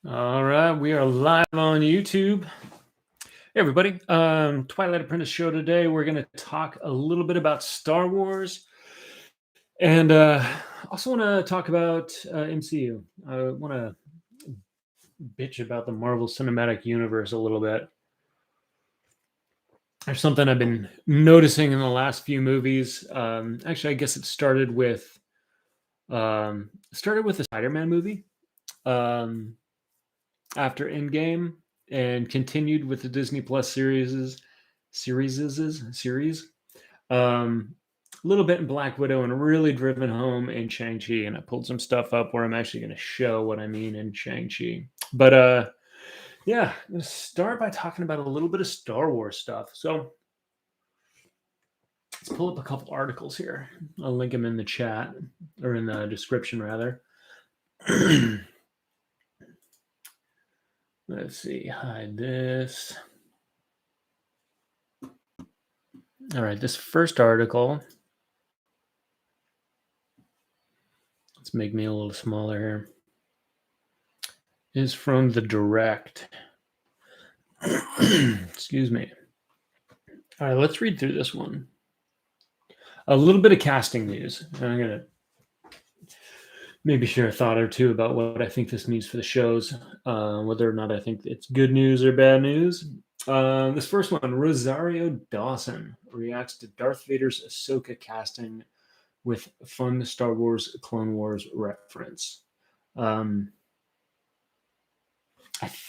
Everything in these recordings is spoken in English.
All right, we are live on YouTube. Hey, everybody. Twilight Apprentice show today. We're going to talk a little bit about Star Wars and also want to talk about MCU. I want to bitch about the Marvel Cinematic Universe a little bit. There's something I've been noticing in the last few movies. Actually, I guess it started with the Spider-Man movie after Endgame, and continued with the Disney Plus series. A little bit in Black Widow, and really driven home in Shang-Chi. And I pulled some stuff up where I'm actually going to show what I mean in Shang-Chi. But yeah, I'm going to start by talking about a little bit of Star Wars stuff. So let's pull up a couple articles here. I'll link them in the chat, or in the description rather. Let's see, hide this. All right, this first article, let's make me a little smaller here, is from the Direct. Excuse me. All right, let's read through this one. A little bit of casting news. And I'm going to maybe share a thought or two about what I think this means for the shows, whether or not I think it's good news or bad news. This first one, Rosario Dawson reacts to Darth Vader's Ahsoka casting with fun Star Wars Clone Wars reference. I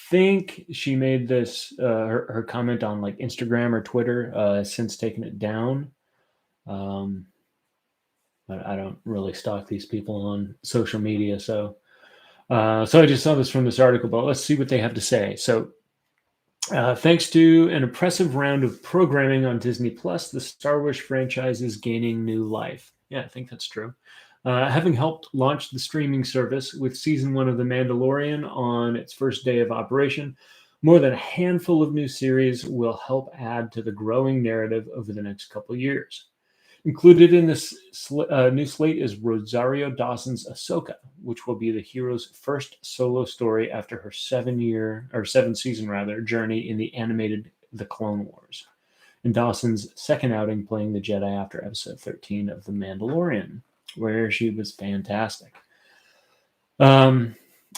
think she made this her comment on like Instagram or Twitter, since taking it down. But I don't really stalk these people on social media, so I just saw this from this article. But let's see what they have to say. So, thanks to an impressive round of programming on Disney Plus, the Star Wars franchise is gaining new life. Yeah, I think that's true. Having helped launch the streaming service with season 1 of The Mandalorian on its first day of operation, more than a handful of new series will help add to the growing narrative over the next couple years. Included in this new slate is Rosario Dawson's Ahsoka, which will be the hero's first solo story after her 7-season journey in the animated The Clone Wars, and Dawson's second outing playing the Jedi after episode 13 of The Mandalorian, where she was fantastic.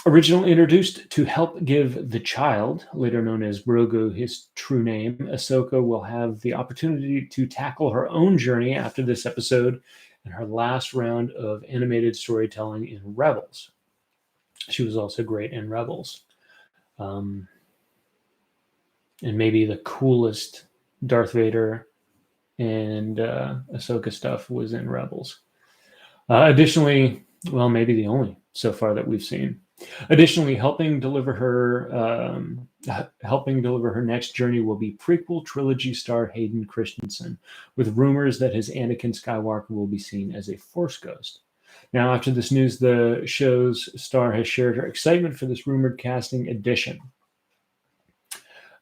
Originally introduced to help give the child, later known as Grogu, his true name, Ahsoka will have the opportunity to tackle her own journey after this episode and her last round of animated storytelling in Rebels. She was also great in Rebels. And maybe the coolest Darth Vader and Ahsoka stuff was in Rebels. Additionally, well, maybe the only so far that we've seen. Additionally, helping deliver her next journey will be prequel trilogy star Hayden Christensen, with rumors that his Anakin Skywalker will be seen as a Force ghost. Now, after this news, the show's star has shared her excitement for this rumored casting addition.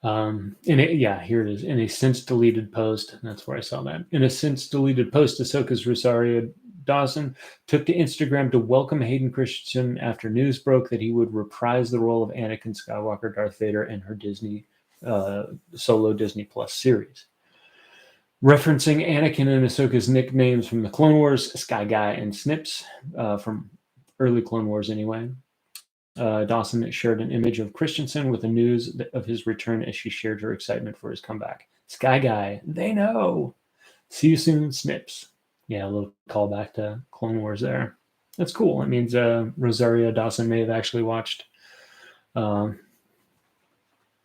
Here it is. In a since deleted post, that's where I saw that. In a since deleted post, Ahsoka's Rosario Dawson took to Instagram to welcome Hayden Christensen after news broke that he would reprise the role of Anakin Skywalker, Darth Vader, in her solo Disney Plus series. Referencing Anakin and Ahsoka's nicknames from the Clone Wars, Sky Guy and Snips, from early Clone Wars anyway, Dawson shared an image of Christensen with the news of his return as she shared her excitement for his comeback. Sky Guy, they know. See you soon, Snips. Yeah, a little callback to Clone Wars there. That's cool. It means Rosario Dawson may have actually watched at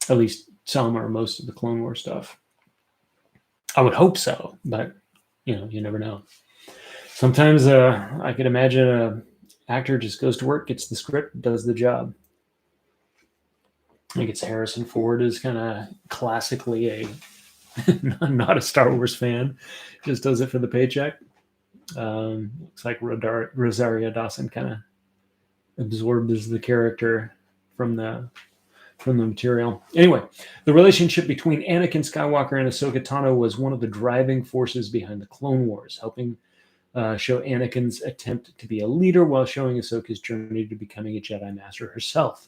least some or most of the Clone Wars stuff. I would hope so, but you never know. Sometimes I could imagine an actor just goes to work, gets the script, does the job. I think it's Harrison Ford is kind of classically not a Star Wars fan, just does it for the paycheck. Looks like Rosario Dawson kind of absorbs the character from the material. Anyway, the relationship between Anakin Skywalker and Ahsoka Tano was one of the driving forces behind the Clone Wars, helping show Anakin's attempt to be a leader while showing Ahsoka's journey to becoming a Jedi Master herself.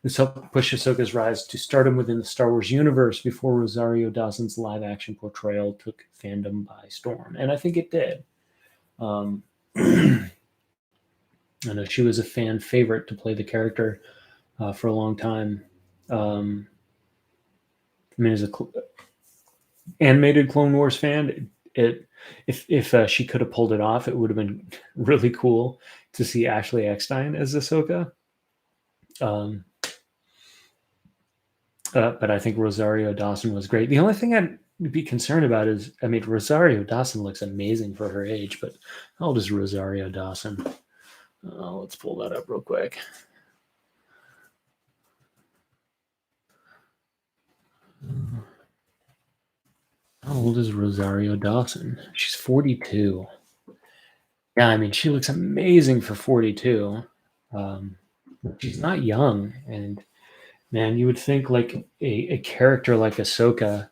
This helped push Ahsoka's rise to stardom within the Star Wars universe before Rosario Dawson's live-action portrayal took fandom by storm, and I think it did. I know she was a fan favorite to play the character for a long time. I mean, as a animated Clone Wars fan, if she could have pulled it off, it would have been really cool to see Ashley Eckstein as Ahsoka. But I think Rosario Dawson was great. The only thing I'd be concerned about is, I mean, Rosario Dawson looks amazing for her age, but how old is Rosario Dawson? Let's pull that up real quick. How old is Rosario Dawson? She's 42. Yeah, I mean, she looks amazing for 42. She's not young, and man, you would think like a character like Ahsoka,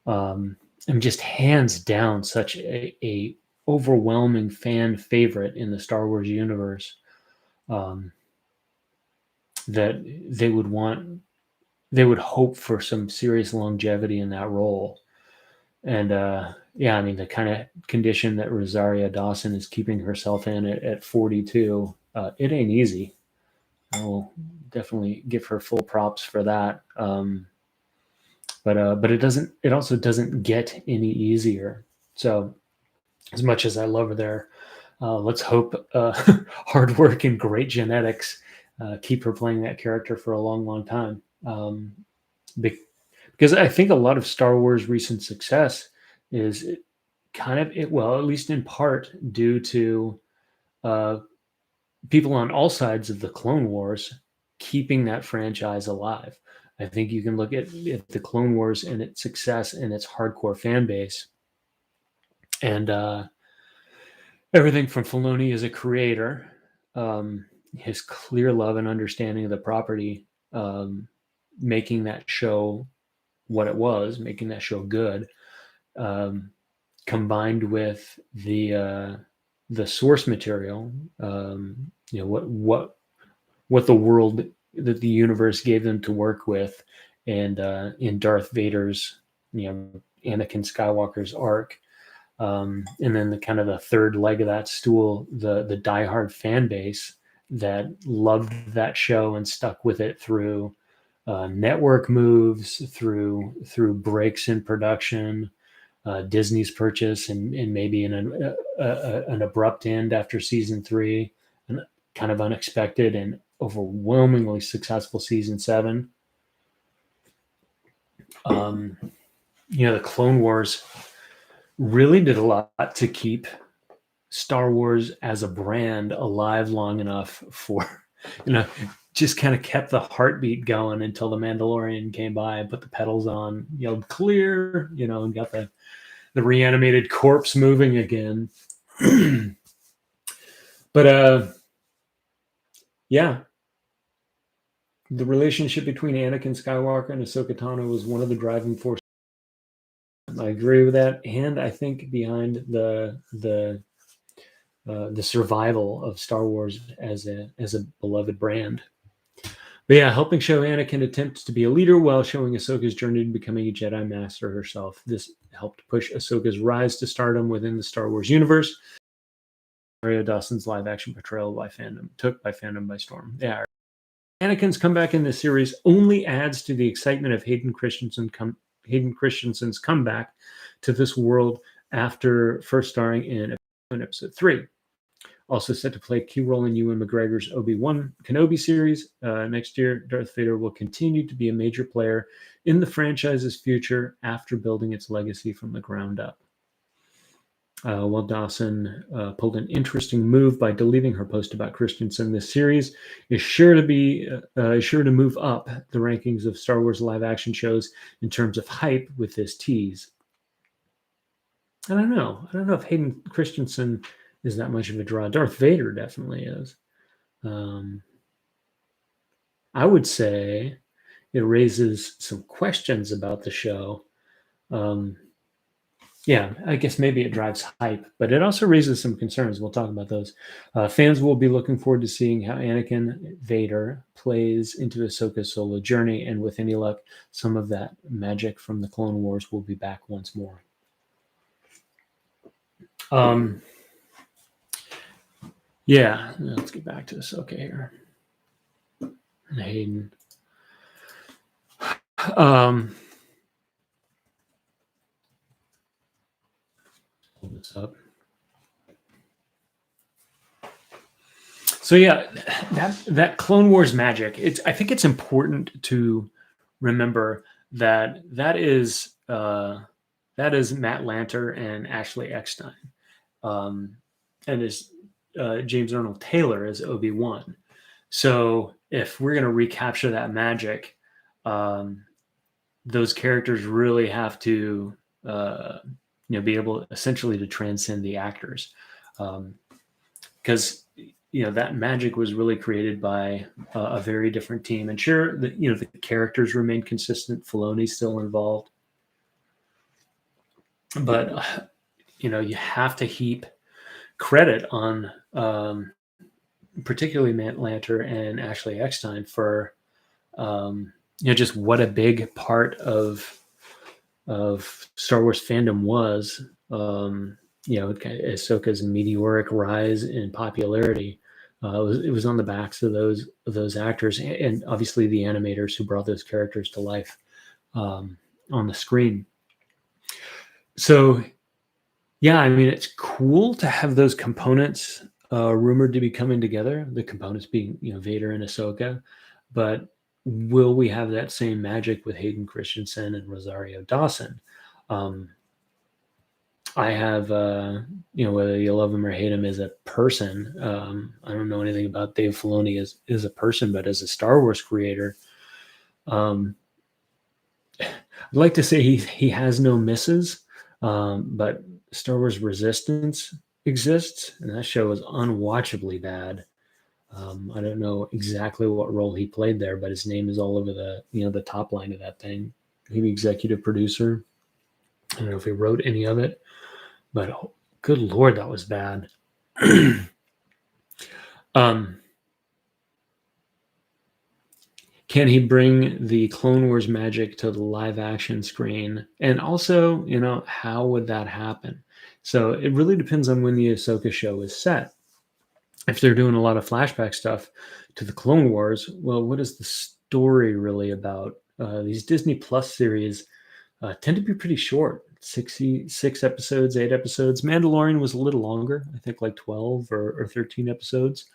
and just hands down such a overwhelming fan favorite in the Star Wars universe, that they would hope for some serious longevity in that role. And yeah, I mean, the kind of condition that Rosario Dawson is keeping herself in at 42, it ain't easy. I will definitely give her full props for that. But it also doesn't get any easier. So as much as I love her there, let's hope hard work and great genetics keep her playing that character for a long, long time. Because I think a lot of Star Wars recent success is kind of it, well, at least in part due to people on all sides of the Clone Wars keeping that franchise alive. I think you can look at the Clone Wars and its success and its hardcore fan base, and everything from Filoni as a creator, his clear love and understanding of the property, making that show what it was, making that show good, combined with the source material, what the world that the universe gave them to work with, and in Darth Vader's, Anakin Skywalker's arc, and then the kind of the third leg of that stool, the diehard fan base that loved that show and stuck with it through network moves, through breaks in production, Disney's purchase, and maybe an abrupt end after season 3, and kind of unexpected and overwhelmingly successful season 7. The Clone Wars really did a lot to keep Star Wars as a brand alive long enough for, just kind of kept the heartbeat going until the Mandalorian came by and put the pedals on, yelled clear, and got the reanimated corpse moving again. But yeah, the relationship between Anakin Skywalker and Ahsoka Tano was one of the driving forces. I agree with that, and I think behind the survival of Star Wars as a beloved brand. But yeah, helping show Anakin attempts to be a leader while showing Ahsoka's journey to becoming a Jedi Master herself. This helped push Ahsoka's rise to stardom within the Star Wars universe. Rosario Dawson's live-action portrayal took fandom by storm. Yeah, Anakin's comeback in this series only adds to the excitement of Hayden Christensen's comeback to this world after first starring in episode 3. Also set to play a key role in Ewan McGregor's Obi-Wan Kenobi series next year, Darth Vader will continue to be a major player in the franchise's future after building its legacy from the ground up. While Dawson pulled an interesting move by deleting her post about Christensen, this series is sure to move up the rankings of Star Wars live-action shows in terms of hype with this tease. I don't know if Hayden Christensen is that much of a draw. Darth Vader definitely is. I would say it raises some questions about the show. Yeah, I guess maybe it drives hype, but it also raises some concerns. We'll talk about those. Fans will be looking forward to seeing how Anakin Vader plays into Ahsoka's solo journey, and with any luck, some of that magic from the Clone Wars will be back once more. Um, yeah, let's get back to Ahsoka here. And Hayden. Pull this up. So yeah, that Clone Wars magic. I think it's important to remember that is Matt Lanter and Ashley Eckstein, and is James Arnold Taylor as Obi-Wan. So if we're going to recapture that magic, those characters really have to be able essentially to transcend the actors, because that magic was really created by a very different team. And sure, the characters remain consistent. Filoni's still involved, but you have to heap credit on particularly Matt Lanter and Ashley Eckstein for just what a big part of Star Wars fandom was. Ahsoka's meteoric rise in popularity. It was on the backs of those actors, and obviously the animators who brought those characters to life on the screen. So, yeah, I mean, it's cool to have those components rumored to be coming together. The components being, Vader and Ahsoka, but will we have that same magic with Hayden Christensen and Rosario Dawson? I have, whether you love him or hate him as a person, I don't know anything about Dave Filoni as a person, but as a Star Wars creator, I'd like to say he has no misses, but Star Wars Resistance exists, and that show is unwatchably bad. I don't know exactly what role he played there, but his name is all over the top line of that thing. Maybe executive producer. I don't know if he wrote any of it, but good Lord, that was bad. Can he bring the Clone Wars magic to the live action screen? And also, how would that happen? So it really depends on when the Ahsoka show is set. If they're doing a lot of flashback stuff to the Clone Wars, well, what is the story really about? These Disney Plus series tend to be pretty short, 66 episodes, 8 episodes. Mandalorian was a little longer, I think like 12 or 13 episodes.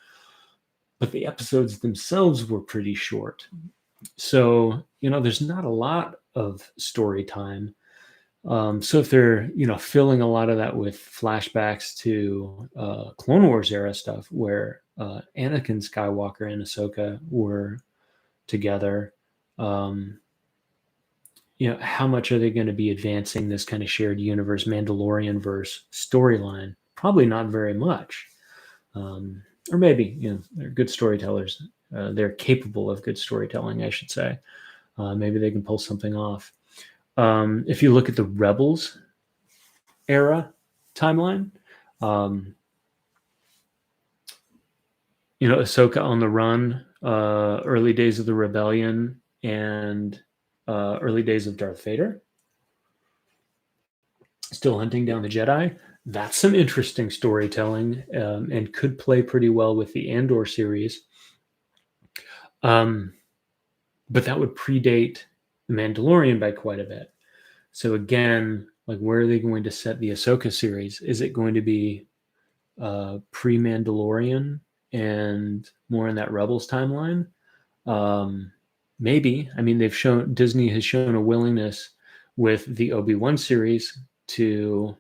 But the episodes themselves were pretty short. So, there's not a lot of story time. So if they're, filling a lot of that with flashbacks to Clone Wars era stuff where Anakin Skywalker and Ahsoka were together, how much are they going to be advancing this kind of shared universe Mandalorian verse storyline? Probably not very much. Or maybe, they're good storytellers. They're capable of good storytelling, I should say. Maybe they can pull something off. If you look at the Rebels era timeline, Ahsoka on the run, early days of the rebellion, and early days of Darth Vader, still hunting down the Jedi. That's some interesting storytelling, and could play pretty well with the Andor series. But that would predate The Mandalorian by quite a bit. So again, like, where are they going to set the Ahsoka series? Is it going to be pre-Mandalorian and more in that Rebels timeline? Maybe. I mean, Disney has shown a willingness with the Obi-Wan series to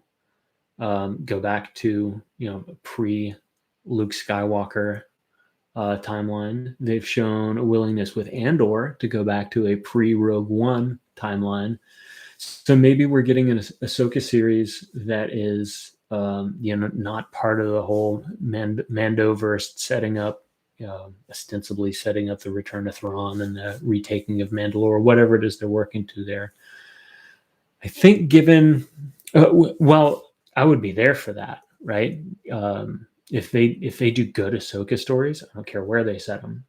go back to pre-Luke Skywalker timeline. They've shown a willingness with Andor to go back to a pre-Rogue One timeline. So maybe we're getting an Ahsoka series that is, not part of the whole Mandoverse setting up, ostensibly setting up the Return of Thrawn and the retaking of Mandalore, whatever it is they're working to there. I think given Well, I would be there for that, right? If they do good Ahsoka stories, I don't care where they set them.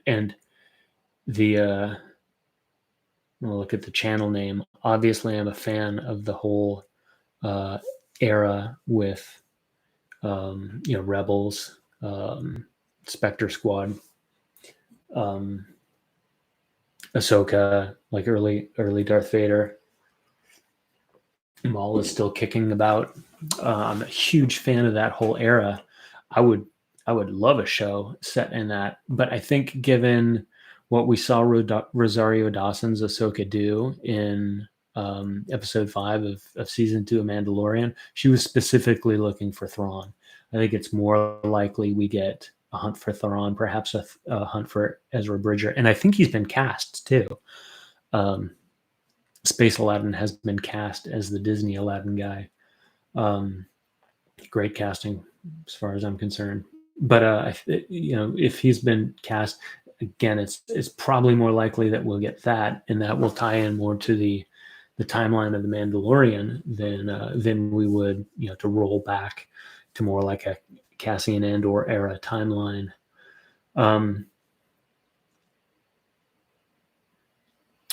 And the I'll look at the channel name. Obviously, I'm a fan of the whole era with Rebels, Spectre Squad, Ahsoka, like early Darth Vader. Maul is still kicking about. I'm a huge fan of that whole era. I would love a show set in that, but I think given what we saw Rosario Dawson's Ahsoka do in episode 5 of season 2 of Mandalorian, she was specifically looking for Thrawn. I think it's more likely we get a hunt for Thrawn, perhaps a hunt for Ezra Bridger, and I think he's been cast too. Space Aladdin has been cast as the Disney Aladdin guy. Great casting, as far as I'm concerned. But if he's been cast again, it's probably more likely that we'll get that, and that will tie in more to the timeline of the Mandalorian than we would to roll back to more like a Cassian Andor era timeline.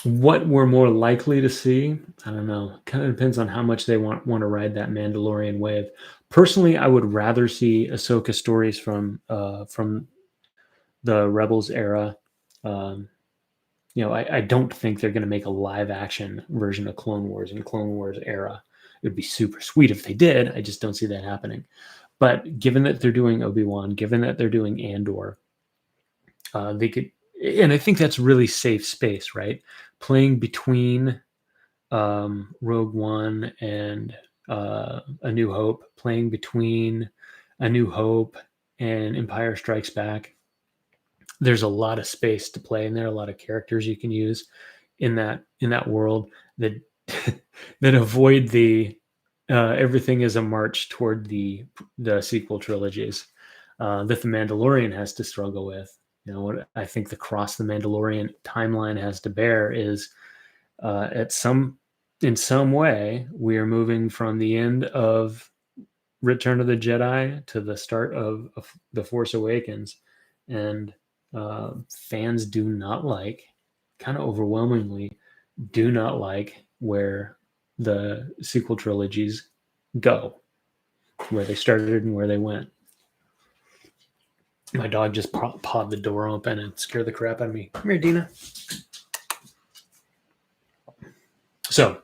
What we're more likely to see, I don't know. Kind of depends on how much they want to ride that Mandalorian wave. Personally, I would rather see Ahsoka stories from the Rebels era. I don't think they're going to make a live action version of Clone Wars in Clone Wars era. It would be super sweet if they did. I just don't see that happening. But given that they're doing Obi-Wan, given that they're doing Andor, they could, and I think that's really safe space, right? Playing between Rogue One and A New Hope, playing between A New Hope and Empire Strikes Back. There's a lot of space to play in there, a lot of characters you can use in that world that that avoid the everything is a march toward the sequel trilogies that the Mandalorian has to struggle with. What I think the cross the Mandalorian timeline has to bear is in some way we are moving from the end of Return of the Jedi to the start of The Force Awakens, and fans do not like, kind of overwhelmingly, do not like where the sequel trilogies go, where they started and where they went. My dog just pawed the door open and scared the crap out of me. Come here, Dina. So,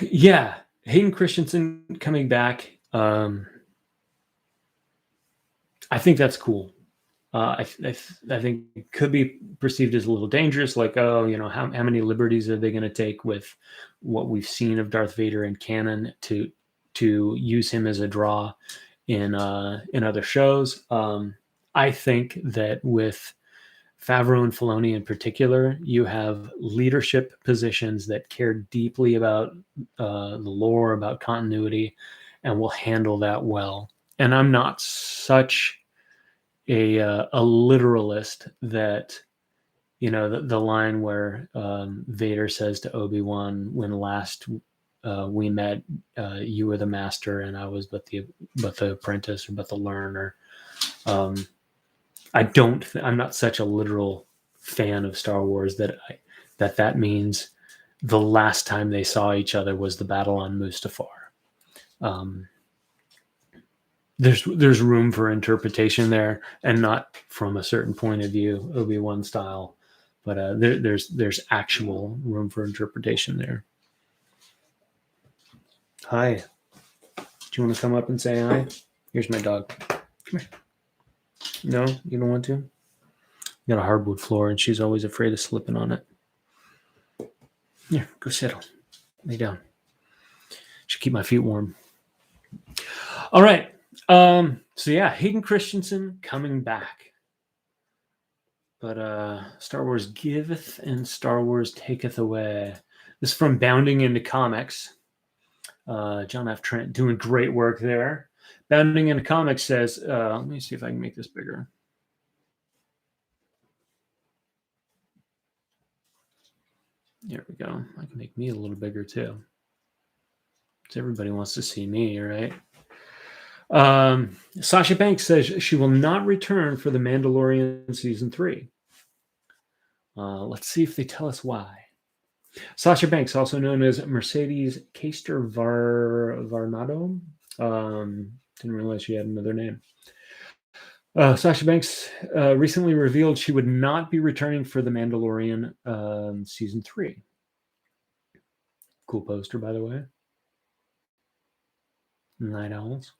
yeah, Hayden Christensen coming back. I think that's cool. I think it could be perceived as a little dangerous, like, how many liberties are they going to take with what we've seen of Darth Vader in canon to use him as a draw in other shows. I think that with Favreau and Filoni in particular, you have leadership positions that care deeply about the lore, about continuity, and will handle that well. And I'm not such a literalist that the line where Vader says to Obi-Wan, when last we met, you were the master and I was but the apprentice or but the learner. I'm not such a literal fan of Star Wars that means the last time they saw each other was the battle on Mustafar. There's room for interpretation there, and not from a certain point of view, Obi-Wan style, but there's actual room for interpretation there. Hi. Do you want to come up and say hi? Here's my dog. Come here. No, you don't want to? You got a hardwood floor, and she's always afraid of slipping on it. Here, go settle. Lay down. Should keep my feet warm. All right. So yeah, Hayden Christensen coming back. But Star Wars giveth and Star Wars taketh away. This is from Bounding into Comics. John F. Trent doing great work there. Bounding into Comics says, let me see if I can make this bigger. There we go. I can make me a little bigger too. Everybody wants to see me, right? Sasha Banks says she will not return for The Mandalorian season 3. Let's see if they tell us why. Sasha Banks, also known as Mercedes Caster Varnado. Didn't realize she had another name. Sasha Banks recently revealed she would not be returning for The Mandalorian season 3. Cool poster, by the way. Night Owls.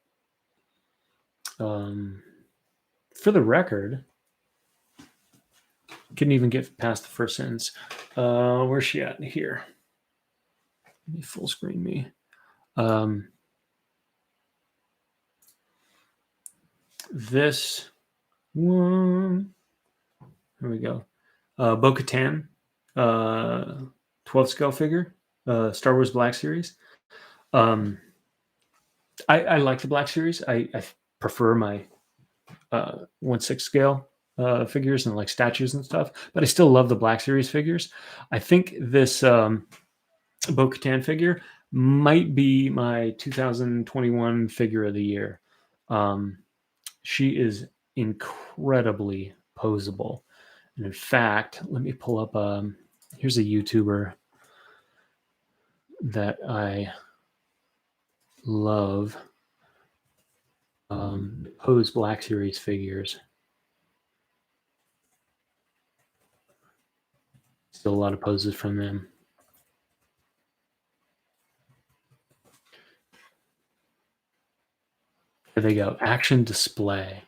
For the record, couldn't even get past the first sentence. Where's she at? Here. Let me full screen me. This one. Here we go. Bo-Katan, 12 scale figure, Star Wars Black Series. I like the Black Series. I prefer my 1/6 scale figures and like statues and stuff, but I still love the Black Series figures. I think this Bo-Katan figure might be my 2021 figure of the year. She is incredibly posable. And in fact, let me pull up, here's a YouTuber that I love, pose Black Series figures. Still a lot of poses from them. There they go. Action Display.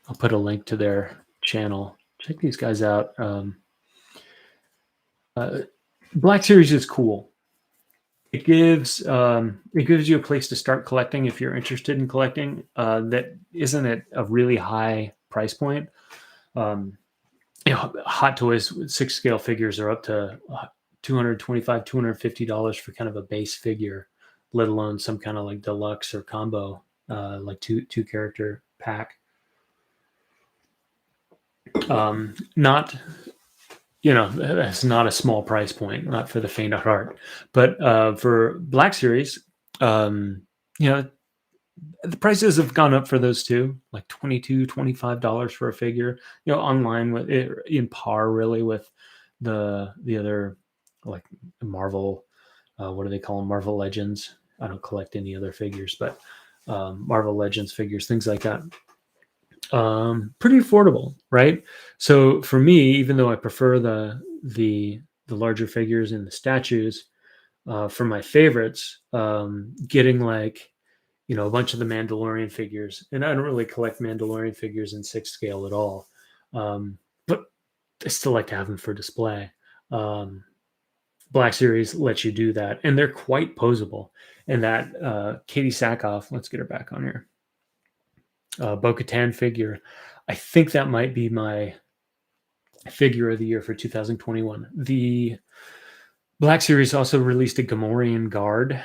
I'll put a link to their channel. Check these guys out. Black Series is cool. It gives you a place to start collecting if you're interested in collecting. That isn't at a really high price point. Hot Toys 6 scale figures are up to $225, $250 for kind of a base figure, let alone some kind of like deluxe or combo, like two character pack. Not, that's not a small price point, not for the faint of heart, but for Black Series, the prices have gone up for those two, like $22, $25 for a figure, online with it, in par really with the other, like Marvel, what do they call them? Marvel Legends. I don't collect any other figures, but Marvel Legends figures, things like that. Pretty affordable, right? So for me, even though I prefer the larger figures and the statues, for my favorites, getting like, a bunch of the Mandalorian figures, and I don't really collect Mandalorian figures in 6 scale at all, but I still like to have them for display. Black Series lets you do that, and they're quite posable. And that Katie Sackhoff, let's get her back on here. Bo-Katan figure, I think that might be my figure of the year for 2021. The Black Series also released a Gamorrean Guard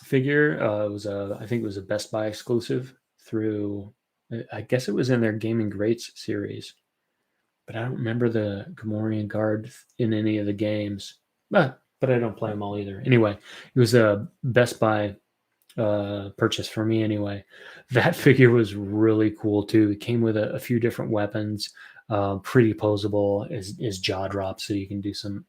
figure. I think it was a Best Buy exclusive through, I guess it was in their Gaming Greats series, but I don't remember the Gamorrean Guard in any of the games. But I don't play them all either. Anyway, it was a Best Buy purchase for me anyway. That figure was really cool too. It came with a few different weapons, pretty posable as jaw drops, so you can do some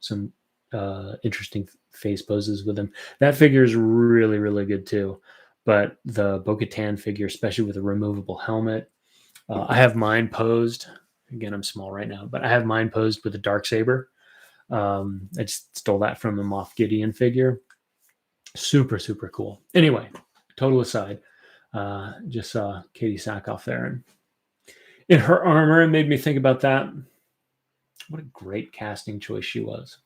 interesting face poses with them. That figure is really, really good too. But the Bo-Katan figure, especially with a removable helmet, I have mine posed. Again, I'm small right now, but I have mine posed with a Darksaber. I just stole that from the Moff Gideon figure. Super, super cool. Anyway, total aside, just saw Katie Sackhoff there, and in her armor, it made me think about that. What a great casting choice she was.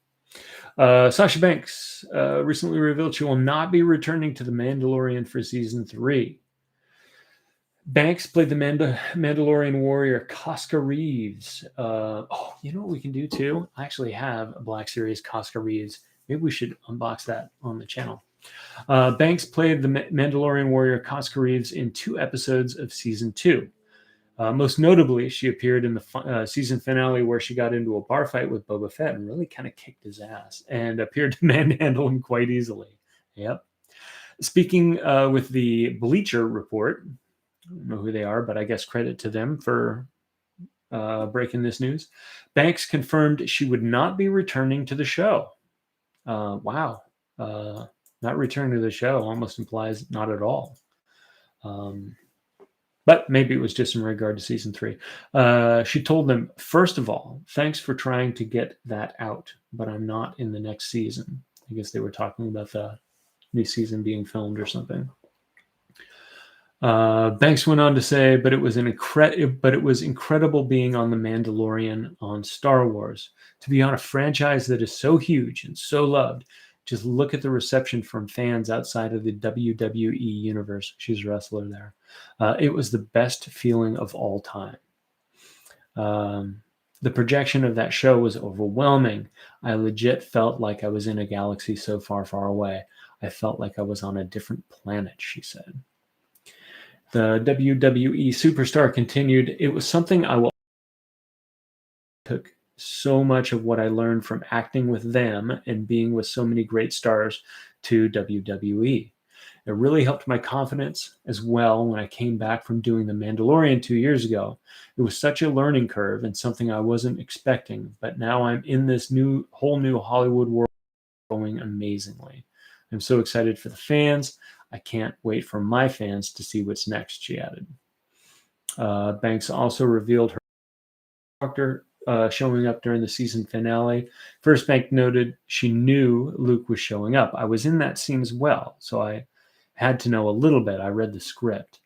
Sasha Banks recently revealed she will not be returning to The Mandalorian for season 3. Banks played the Mandalorian warrior Casca Reeves. You know what we can do too? I actually have a Black Series Casca Reeves. Maybe we should unbox that on the channel. Banks played the Mandalorian warrior Casca Reeves in 2 episodes of season 2. Most notably, she appeared in the season finale where she got into a bar fight with Boba Fett and really kind of kicked his ass and appeared to manhandle him quite easily. Yep. Speaking with the Bleacher Report, I don't know who they are, but I guess credit to them for breaking this news. Banks confirmed she would not be returning to the show. Wow. Not returning to the show almost implies not at all. But maybe it was just in regard to season 3. She told them, first of all, thanks for trying to get that out, but I'm not in the next season. I guess they were talking about the new season being filmed or something. Banks went on to say, but it was incredible being on The Mandalorian on Star Wars. To be on a franchise that is so huge and so loved, just look at the reception from fans outside of the WWE universe. She's a wrestler there. It was the best feeling of all time. The projection of that show was overwhelming. I legit felt like I was in a galaxy so far, far away. I felt like I was on a different planet, she said. The WWE superstar continued, it was something I took so much of what I learned from acting with them and being with so many great stars to WWE. It really helped my confidence as well when I came back from doing The Mandalorian 2 years ago. It was such a learning curve and something I wasn't expecting, but now I'm in this whole new Hollywood world going amazingly. I'm so excited for the fans. I can't wait for my fans to see what's next, she added. Banks also revealed her doctor showing up during the season finale. First, Banks noted she knew Luke was showing up. I was in that scene as well, so I had to know a little bit. I read the script.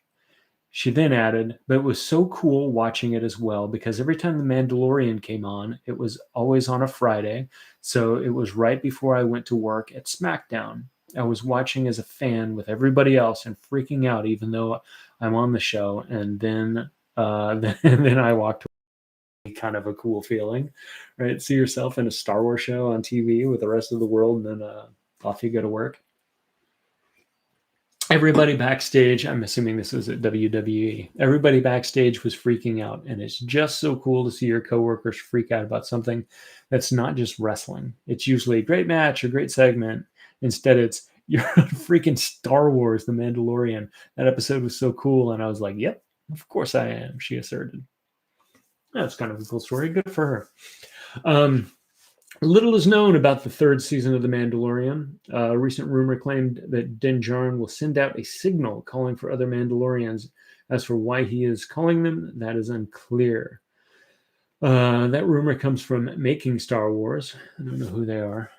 She then added, but it was so cool watching it as well because every time The Mandalorian came on, it was always on a Friday. So it was right before I went to work at SmackDown. I was watching as a fan with everybody else and freaking out, even though I'm on the show. And then, then I walked away. Kind of a cool feeling, right? See yourself in a Star Wars show on TV with the rest of the world, and then off you go to work. Everybody backstage, I'm assuming this was at WWE, everybody backstage was freaking out. And it's just so cool to see your coworkers freak out about something that's not just wrestling. It's usually a great match or great segment. Instead, it's you're on freaking Star Wars, The Mandalorian. That episode was so cool. And I was like, yep, of course I am, she asserted. That's kind of a cool story. Good for her. Little is known about the third season of The Mandalorian. A recent rumor claimed that Din Djarin will send out a signal calling for other Mandalorians. As for why he is calling them, that is unclear. That rumor comes from Making Star Wars. I don't know who they are.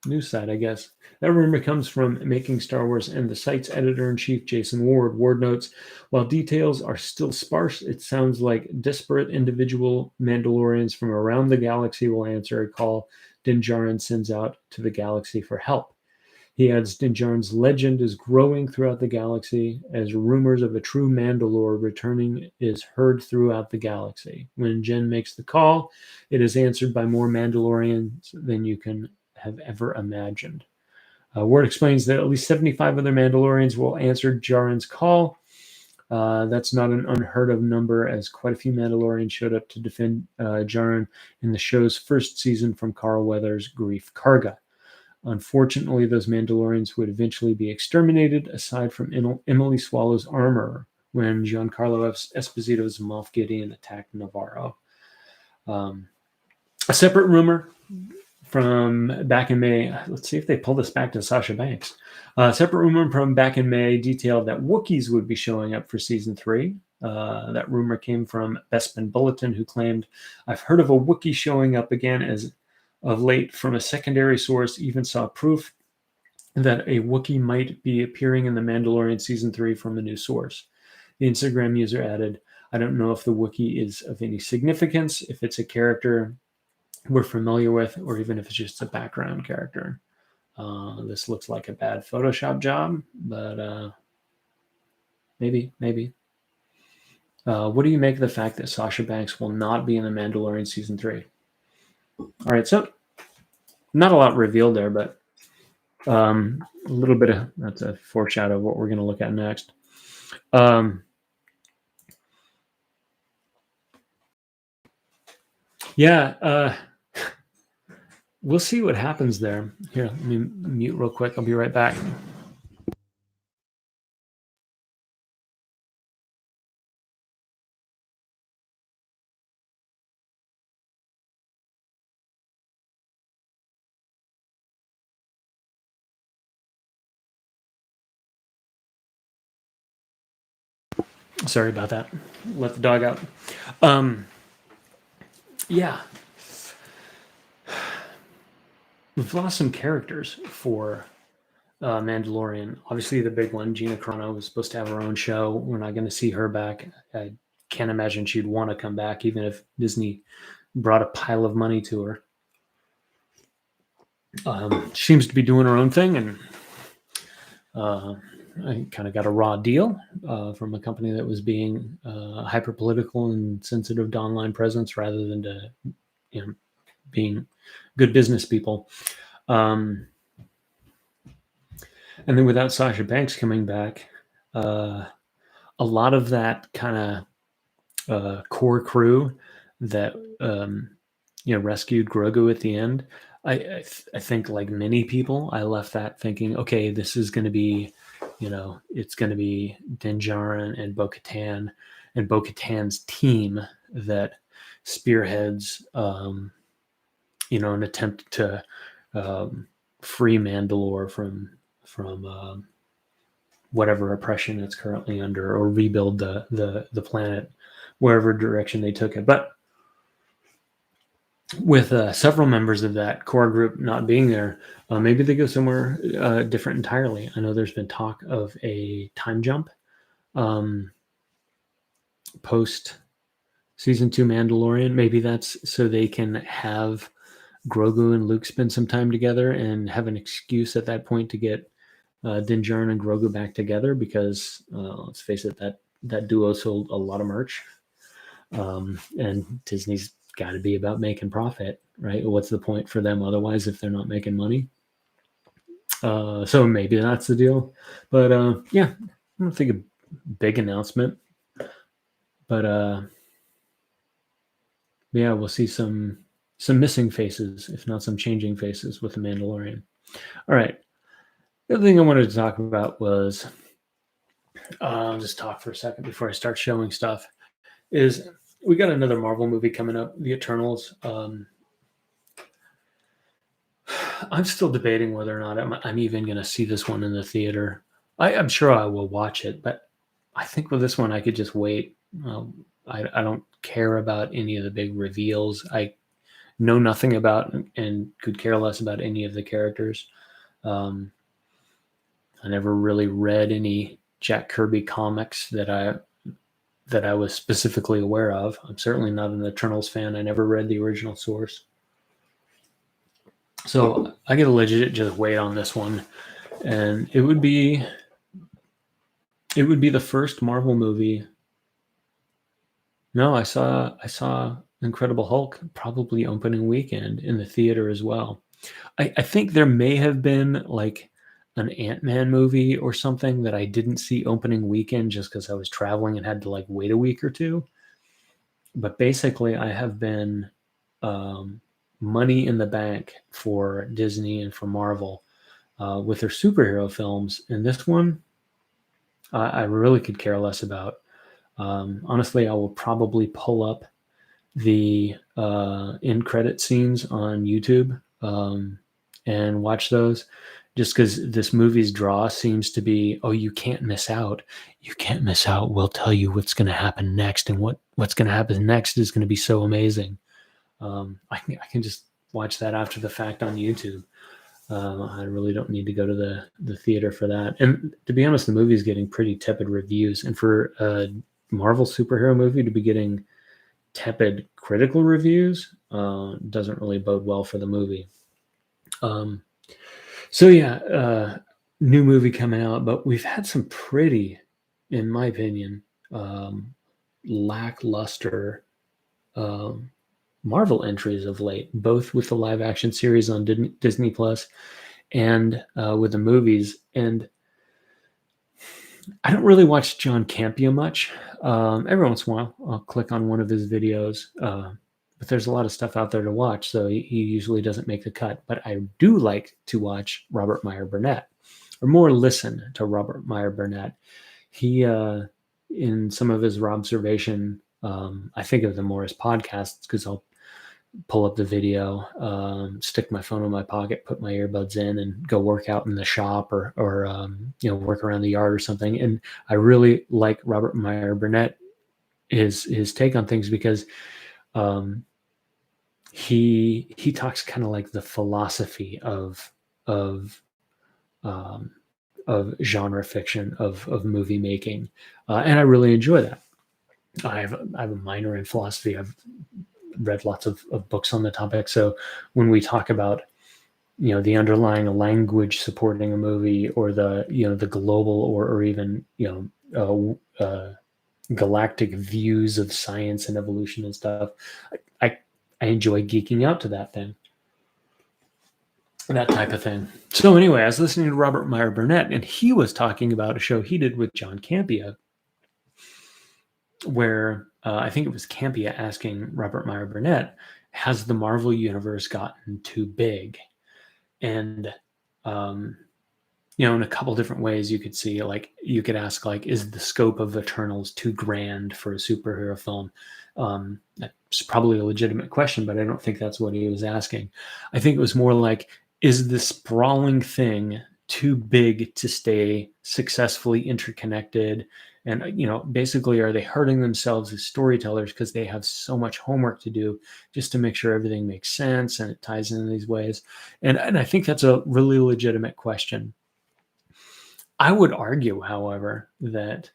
News site, I guess. That rumor comes from Making Star Wars and the site's editor-in-chief, Jason Ward. Ward notes, while details are still sparse, it sounds like disparate individual Mandalorians from around the galaxy will answer a call Din Djarin sends out to the galaxy for help. He adds, Din Djarin's legend is growing throughout the galaxy as rumors of a true Mandalore returning is heard throughout the galaxy. When Jen makes the call, it is answered by more Mandalorians than you can have ever imagined. Ward explains that at least 75 other Mandalorians will answer Djarin's call. That's not an unheard of number, as quite a few Mandalorians showed up to defend Djarin in the show's first season from Carl Weathers' Grief Karga. Unfortunately, those Mandalorians would eventually be exterminated, aside from Emily Swallow's armor when Giancarlo Esposito's Moff Gideon attacked Navarro. A separate rumor from back in May. Let's see if they pull this back to Sasha Banks. A separate rumor from back in May detailed that Wookiees would be showing up for season 3. That rumor came from Bespin Bulletin, who claimed, I've heard of a Wookiee showing up again as of late from a secondary source, even saw proof that a Wookiee might be appearing in The Mandalorian season 3 from a new source. The Instagram user added, I don't know if the Wookiee is of any significance, if it's a character we're familiar with, or even if it's just a background character. This looks like a bad Photoshop job, but maybe. What do you make of the fact that Sasha Banks will not be in The Mandalorian season 3? All right, so not a lot revealed there, but a little bit of that's a foreshadow of what we're going to look at next. we'll see what happens there. Here, let me mute real quick. I'll be right back. Sorry about that. Let the dog out. Yeah, we've lost some characters for Mandalorian. Obviously, the big one, Gina Carano, was supposed to have her own show. We're not going to see her back. I can't imagine she'd want to come back, even if Disney brought a pile of money to her. She seems to be doing her own thing, and I kind of got a raw deal from a company that was being hyper political and sensitive to online presence rather than to, being good business people. And then without Sasha Banks coming back, a lot of that kind of core crew that rescued Grogu at the end. I think, like many people, I left that thinking, okay, this is going to be, it's going to be Din Djarin and Bo-Katan and Bo-Katan's team that spearheads, an attempt to free Mandalore from whatever oppression it's currently under, or rebuild the planet wherever direction they took it. But with several members of that core group not being there, maybe they go somewhere different entirely. I know there's been talk of a time jump post season 2 Mandalorian. Maybe that's so they can have Grogu and Luke spend some time together and have an excuse at that point to get Din Djarin and Grogu back together, because let's face it, that duo sold a lot of merch, and Disney's got to be about making profit, right? What's the point for them otherwise if they're not making money? So maybe that's the deal. But yeah, I don't think a big announcement. But yeah, we'll see some missing faces, if not some changing faces, with the Mandalorian. All right. The other thing I wanted to talk about was, I'll just talk for a second before I start showing stuff, is we got another Marvel movie coming up, The Eternals. I'm still debating whether or not I'm even going to see this one in the theater. I'm sure I will watch it, but I think with this one I could just wait. I don't care about any of the big reveals. I know nothing about and could care less about any of the characters. I never really read any Jack Kirby comics that I was specifically aware of. I'm certainly not an Eternals fan. I never read the original source. So I get to legit just wait on this one. And it would be the first Marvel movie. No, I saw Incredible Hulk probably opening weekend in the theater as well. I think there may have been like an Ant-Man movie or something that I didn't see opening weekend just because I was traveling and had to like wait a week or two. But basically, I have been money in the bank for Disney and for Marvel with their superhero films. And this one, I really could care less about. Honestly, I will probably pull up the end credit scenes on YouTube and watch those, just because this movie's draw seems to be, oh, you can't miss out. You can't miss out. We'll tell you what's going to happen next, and what's going to happen next is going to be so amazing. I can just watch that after the fact on YouTube. I really don't need to go to the theater for that. And to be honest, the movie's getting pretty tepid reviews. And for a Marvel superhero movie to be getting tepid critical reviews doesn't really bode well for the movie. So yeah, new movie coming out, but we've had some pretty, in my opinion, lackluster Marvel entries of late, both with the live action series on Disney Plus and with the movies. And I don't really watch John Campea much. Every once in a while, I'll click on one of his videos. but there's a lot of stuff out there to watch, so he usually doesn't make the cut. But I do like to watch Robert Meyer Burnett, or more listen to Robert Meyer Burnett. He, in some of his observation, I think of them more as podcasts because I'll pull up the video, stick my phone in my pocket, put my earbuds in, and go work out in the shop or work around the yard or something. And I really like Robert Meyer Burnett, his take on things, because he talks kind of like the philosophy of um, of genre fiction, of movie making, and I really enjoy that. I have a minor in philosophy. I've read lots of books on the topic. So when we talk about the underlying language supporting a movie, or the global or even galactic views of science and evolution and stuff, I enjoy geeking out to that type of thing. So anyway, I was listening to Robert Meyer Burnett, and he was talking about a show he did with John Campea, where I think it was Campea asking Robert Meyer Burnett, has the Marvel universe gotten too big? And in a couple different ways you could see, like, you could ask, like, is the scope of Eternals too grand for a superhero film? That's probably a legitimate question, but I don't think that's what he was asking. I think it was more like, is the sprawling thing too big to stay successfully interconnected? And basically, are they hurting themselves as storytellers because they have so much homework to do just to make sure everything makes sense and it ties in these ways? And I think that's a really legitimate question. I would argue, however, that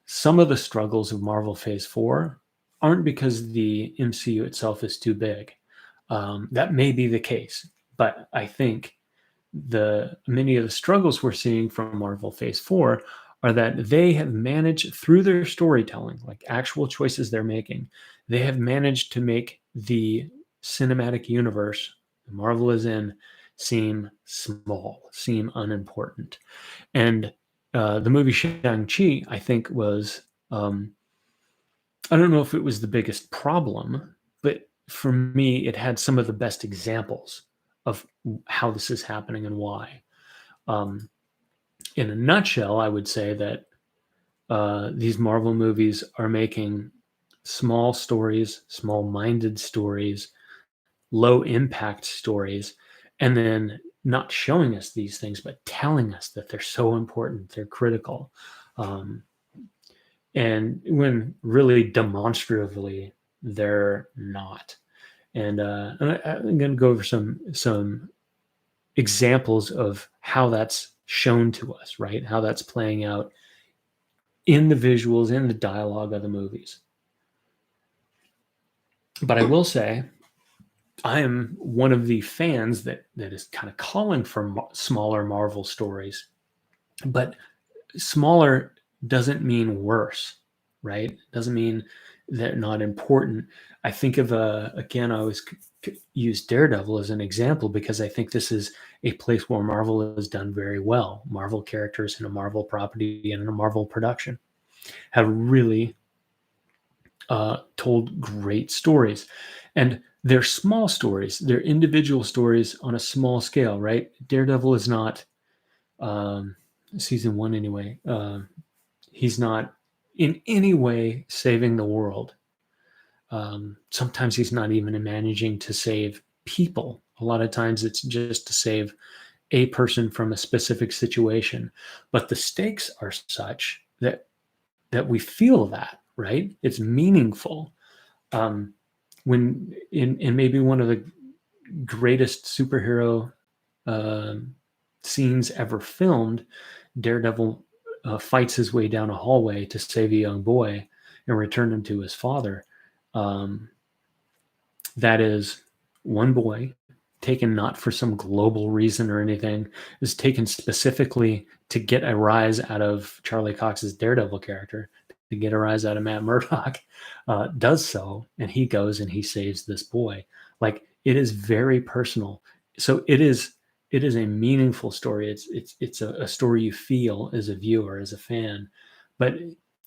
some of the struggles of Marvel Phase 4 aren't because the MCU itself is too big. That may be the case, but I think many of the struggles we're seeing from Marvel Phase 4 are that they have managed, through their storytelling, like actual choices they're making, they have managed to make the cinematic universe Marvel is in seem small, seem unimportant. And the movie Shang-Chi, I think, was, I don't know if it was the biggest problem, but for me, it had some of the best examples of how this is happening and why. In a nutshell, I would say that these Marvel movies are making small stories, small-minded stories, low-impact stories, and then not showing us these things, but telling us that they're so important, they're critical. And when really demonstratively they're not. And I'm going to go over some examples of how that's shown to us, right? How that's playing out in the visuals, in the dialogue of the movies. But I will say, I am one of the fans that is kind of calling for smaller Marvel stories. But smaller doesn't mean worse, right? It doesn't mean they're not important. I think of, again, I always use Daredevil as an example because I think this is a place where Marvel has done very well. Marvel characters in a Marvel property and in a Marvel production have really told great stories. And they're small stories. They're individual stories on a small scale, right? Daredevil is not, season 1 anyway, he's not in any way saving the world. Sometimes he's not even managing to save people. A lot of times it's just to save a person from a specific situation. But the stakes are such that we feel that, right? It's meaningful. When in maybe one of the greatest superhero scenes ever filmed, Daredevil fights his way down a hallway to save a young boy and return him to his father. That is one boy taken not for some global reason or anything, is taken specifically to get a rise out of Charlie Cox's Daredevil character, to get a rise out of Matt Murdock, does so, and he goes and he saves this boy. Like, it is very personal. So it is a meaningful story. It's a story you feel as a viewer, as a fan. But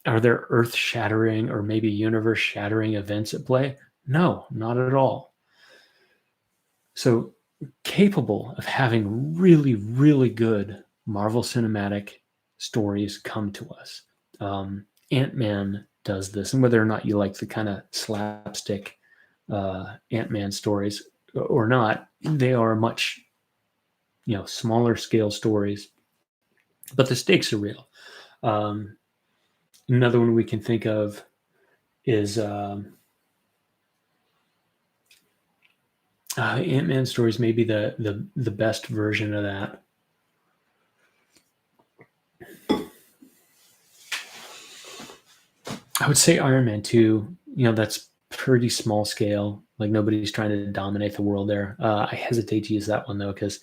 are there earth-shattering or maybe universe-shattering events at play? No, not at all. So capable of having really, really good Marvel Cinematic stories come to us. Ant-Man does this, and whether or not you like the kind of slapstick Ant-Man stories or not, they are much smaller scale stories, but the stakes are real. Another one we can think of is Ant-Man stories. Maybe the best version of that. I would say Iron Man 2. That's pretty small scale. Like nobody's trying to dominate the world there. I hesitate to use that one though because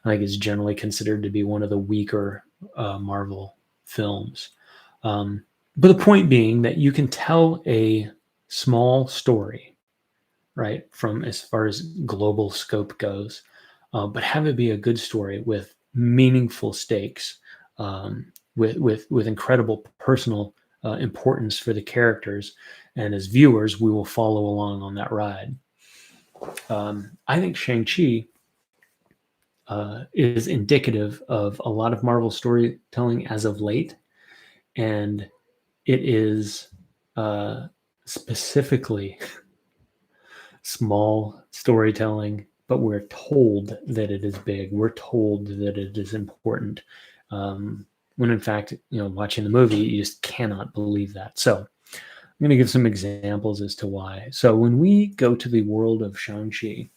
I think it's generally considered to be one of the weaker Marvel films. But the point being that you can tell a small story, right, from as far as global scope goes, but have it be a good story with meaningful stakes, with incredible personal importance for the characters, and as viewers, we will follow along on that ride. I think Shang-Chi is indicative of a lot of Marvel storytelling as of late, and it is specifically small storytelling, but we're told that it is big. We're told that it is important. When in fact, watching the movie, you just cannot believe that. So I'm going to give some examples as to why. So when we go to the world of Shang-Chi,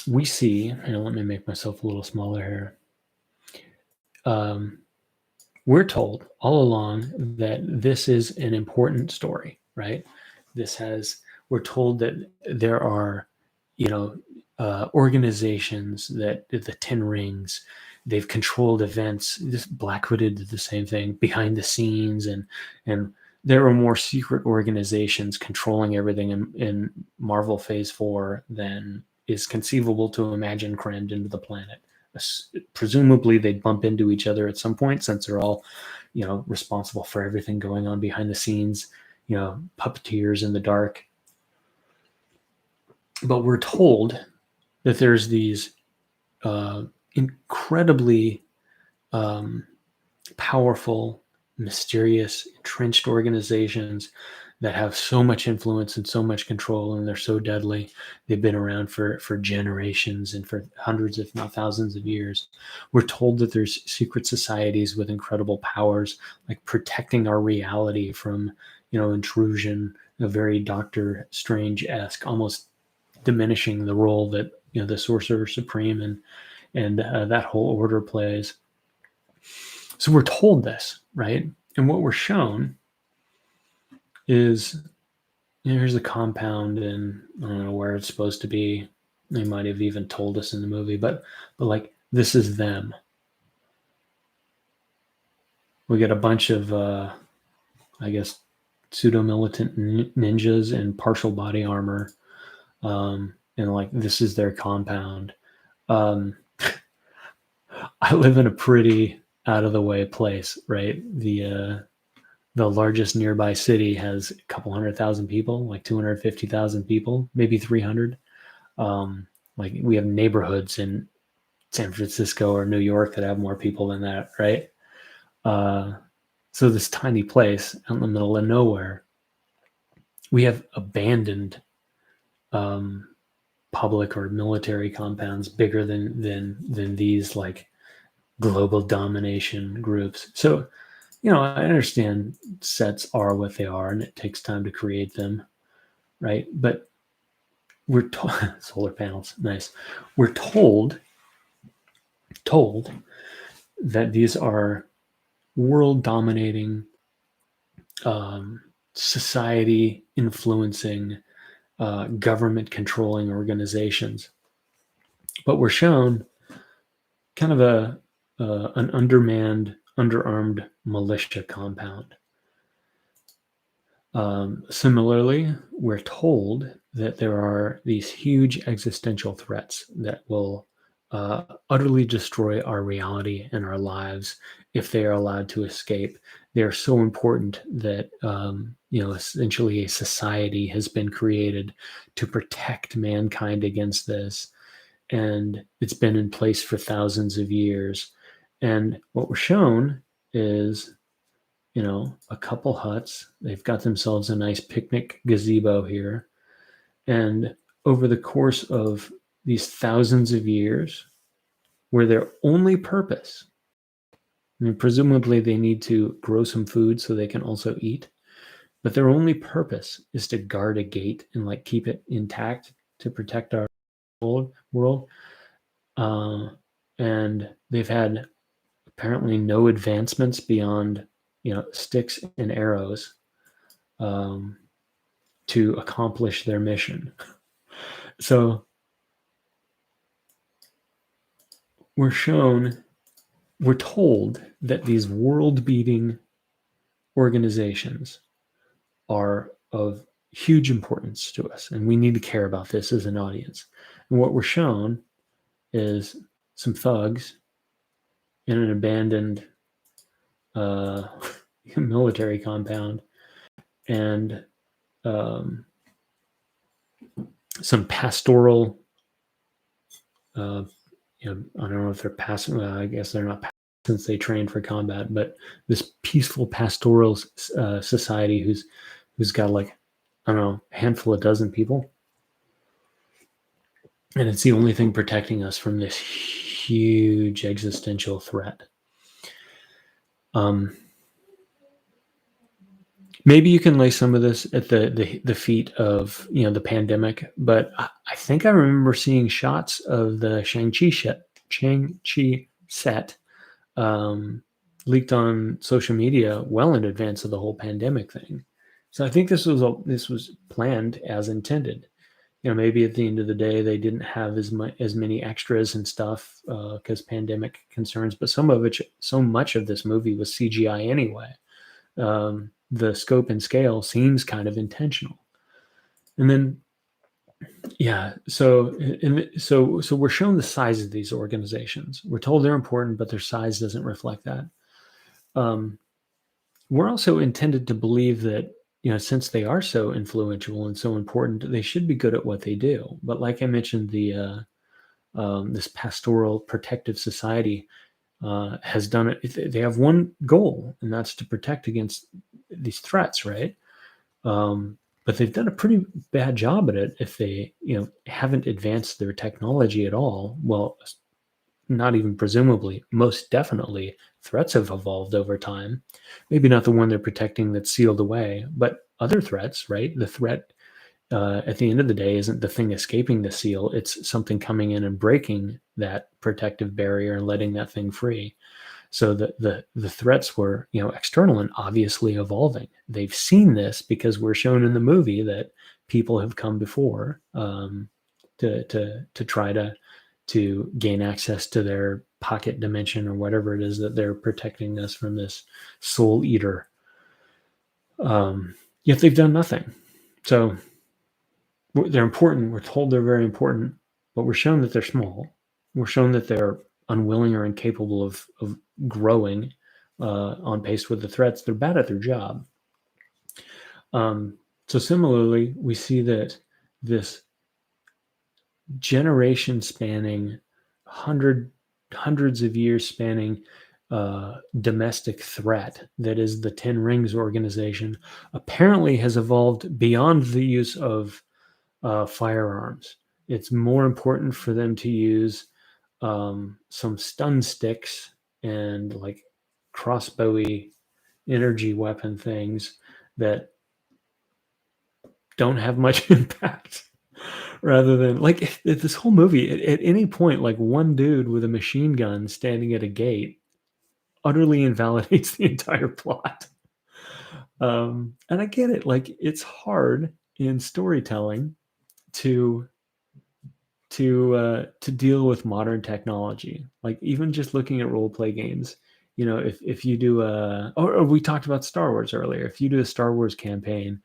we see, let me make myself a little smaller here. We're told all along that this is an important story, right? We're told that there are, organizations that the Ten Rings, they've controlled events. This Black Hooded did the same thing behind the scenes, and there are more secret organizations controlling everything in Marvel Phase 4 than is conceivable to imagine crammed into the planet. Presumably they'd bump into each other at some point since they're all responsible for everything going on behind the scenes, puppeteers in the dark. But we're told that there's these incredibly powerful, mysterious, entrenched organizations that have so much influence and so much control, and they're so deadly. They've been around for generations and for hundreds, if not thousands of years. We're told that there's secret societies with incredible powers, like protecting our reality from, intrusion, a very Doctor Strange-esque, almost diminishing the role that, the Sorcerer Supreme and that whole order plays. So we're told this, right? And what we're shown is, here's a compound, and I don't know where it's supposed to be. They might have even told us in the movie, but like, this is them. We get a bunch of, I guess, pseudo-militant ninjas in partial body armor, and like, this is their compound. I live in a pretty out of the way place, right? The largest nearby city has a couple 100,000 people, like 250,000 people, maybe 300. Like we have neighborhoods in San Francisco or New York that have more people than that, right? So this tiny place out in the middle of nowhere, we have abandoned public or military compounds bigger than these like global domination groups. So, I understand sets are what they are, and it takes time to create them, right? But we're told solar panels, nice. We're told that these are world dominating, society influencing, government controlling organizations. But we're shown kind of an undermanned, underarmed militia compound. Similarly, we're told that there are these huge existential threats that will utterly destroy our reality and our lives if they are allowed to escape. They are so important that essentially a society has been created to protect mankind against this, and it's been in place for thousands of years. And what we're shown is, a couple huts. They've got themselves a nice picnic gazebo here. And over the course of these thousands of years, where their only purpose, I mean, presumably they need to grow some food so they can also eat, but their only purpose is to guard a gate and like keep it intact to protect our world. And they've had apparently no advancements beyond sticks and arrows to accomplish their mission. So we're told that these world-beating organizations are of huge importance to us, and we need to care about this as an audience. And what we're shown is some thugs in an abandoned military compound, and some pastoral, I don't know if they're passive. I guess they're not passive since they trained for combat, but this peaceful pastoral society who's got like, I don't know, a handful of dozen people. And it's the only thing protecting us from this huge existential threat. Maybe you can lay some of this at the feet of the pandemic, but I think I remember seeing shots of the Shang-Chi set leaked on social media well in advance of the whole pandemic thing. So I think this was planned as intended. Maybe at the end of the day they didn't have as many extras and stuff because pandemic concerns, but so much of this movie was CGI anyway. The scope and scale seems kind of intentional. And then, so we're shown the size of these organizations. We're told they're important, but their size doesn't reflect that. We're also intended to believe that, since they are so influential and so important, they should be good at what they do. But like I mentioned, this pastoral protective society has done it. They have one goal, and that's to protect against these threats, right? But they've done a pretty bad job at it if they, haven't advanced their technology at all. Well, not even presumably, most definitely, threats have evolved over time. Maybe not the one they're protecting that's sealed away, but other threats, right? The threat at the end of the day isn't the thing escaping the seal. It's something coming in and breaking that protective barrier and letting that thing free. So the threats were, external and obviously evolving. They've seen this because we're shown in the movie that people have come before to try to gain access to their pocket dimension or whatever it is that they're protecting us from, this soul eater. Yet they've done nothing. So they're important. We're told they're very important, but we're shown that they're small. We're shown that they're unwilling or incapable of growing on pace with the threats. They're bad at their job. So similarly, we see that this generation spanning, hundreds of years spanning domestic threat that is the Ten Rings organization apparently has evolved beyond the use of firearms. It's more important for them to use some stun sticks and like crossbowy energy weapon things that don't have much impact, rather than like this whole movie at any point, like one dude with a machine gun standing at a gate utterly invalidates the entire plot. And I get it, like it's hard in storytelling to deal with modern technology. Like even just looking at role play games, if you do or we talked about Star Wars earlier. If you do a Star Wars campaign,